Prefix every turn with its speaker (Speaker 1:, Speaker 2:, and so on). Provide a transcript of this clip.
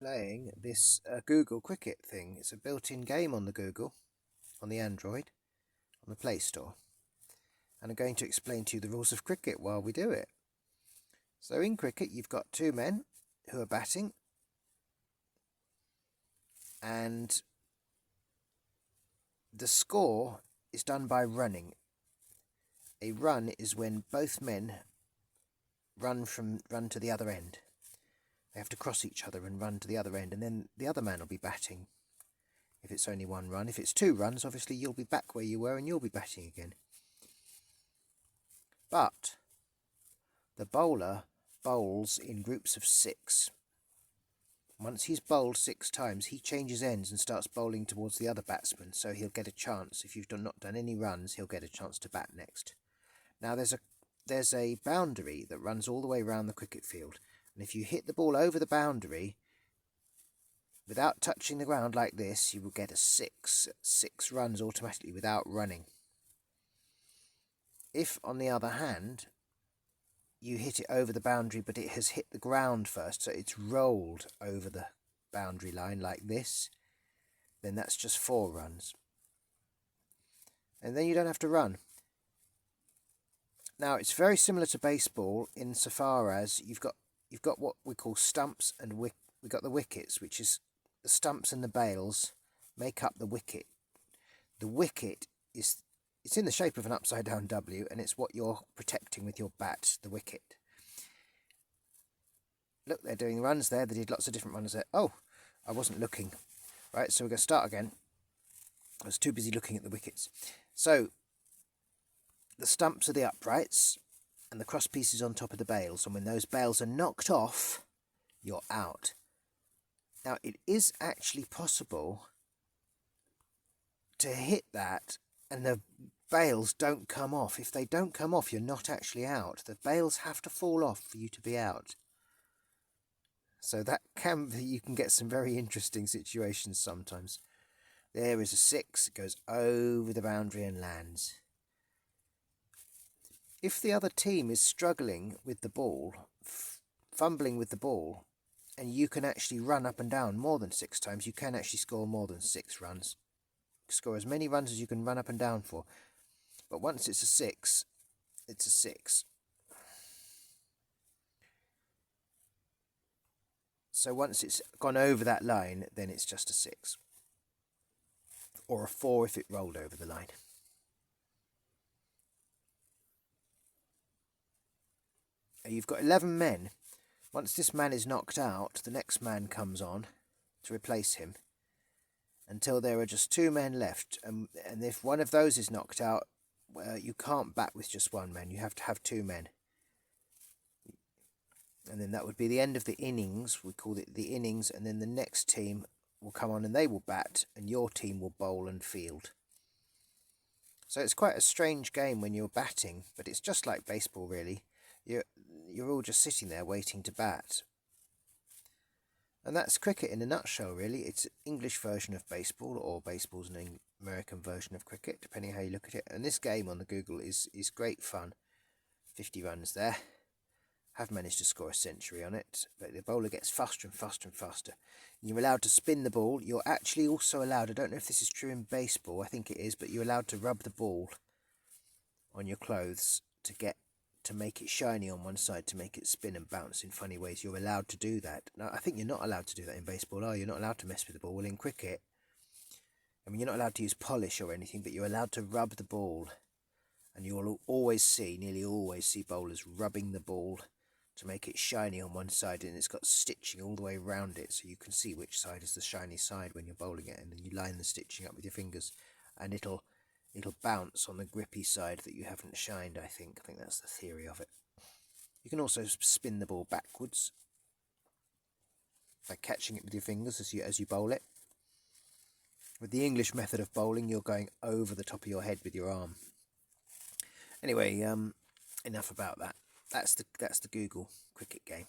Speaker 1: playing this Google Cricket thing. It's a built-in game on the Google, on the Android, on the Play Store. And I'm going to explain to you the rules of cricket while we do it. So in cricket, you've got two men who are batting, and the score is done by running. A run is when both men run to the other end. They have to cross each other and run to the other end, and then the other man will be batting. If it's only one run. If it's two runs, obviously you'll be back where you were and you'll be batting again. But the bowler bowls in groups of 6. Once he's bowled 6 times, he changes ends and starts bowling towards the other batsman, so he'll get a chance. If you've not done any runs, he'll get a chance to bat next. Now there's a boundary that runs all the way around the cricket field, and if you hit the ball over the boundary without touching the ground like this, you will get a 6 runs automatically without running. If, on the other hand, you hit it over the boundary but it has hit the ground first, so it's rolled over the boundary line like this, then that's just 4 runs. And then you don't have to run. Now it's very similar to baseball insofar as you've got what we call stumps and we've got the wickets, which is the stumps and the bails make up the wicket. The wicket it's in the shape of an upside down W, and it's what you're protecting with your bat, the wicket. Look, they're doing runs there. They did lots of different runs there. Oh, I wasn't looking. Right, so we're going to start again. I was too busy looking at the wickets. So the stumps are the uprights, and the cross pieces on top of the bails. And when those bails are knocked off, you're out. Now, it is actually possible to hit that and the bails don't come off. If they don't come off, you're not actually out. The bails have to fall off for you to be out. So that you can get some very interesting situations sometimes. There is a 6, it goes over the boundary and lands. If the other team is struggling with the ball, fumbling with the ball, and you can actually run up and down more than 6 times, you can actually score more than 6 runs. Score as many runs as you can run up and down for. But once it's a 6, it's a 6. So once it's gone over that line, then it's just a 6. Or a 4 if it rolled over the line. You've got 11 men. Once this man is knocked out, the next man comes on to replace him until there are just 2 men left. And if one of those is knocked out, you can't bat with just 1 man. You have to have 2 men. And then that would be the end of the innings. We call it the innings. And then the next team will come on and they will bat, and your team will bowl and field. So it's quite a strange game when you're batting, but it's just like baseball, really. You're all just sitting there waiting to bat. And that's cricket in a nutshell, really. It's an English version of baseball, or baseball's an American version of cricket, depending how you look at it. And this game on the Google is great fun. 50 runs there. Have managed to score a century on it, but the bowler gets faster and faster and faster. And you're allowed to spin the ball. You're actually also allowed, I don't know if this is true in baseball, I think it is, but you're allowed to rub the ball on your clothes to make it shiny on one side, to make it spin and bounce in funny ways. You're allowed to do that. Now, I think you're not allowed to do that in baseball, are you? You're not allowed to mess with the ball. Well, in cricket, I mean, you're not allowed to use polish or anything, but you're allowed to rub the ball. And you'll nearly always see bowlers rubbing the ball to make it shiny on one side, and it's got stitching all the way around it, so you can see which side is the shiny side when you're bowling it, and then you line the stitching up with your fingers, and it'll bounce on the grippy side that you haven't shined, I think. I think that's the theory of it. You can also spin the ball backwards by catching it with your fingers as you bowl it. With the English method of bowling, you're going over the top of your head with your arm. Anyway, enough about that. That's the Google cricket game.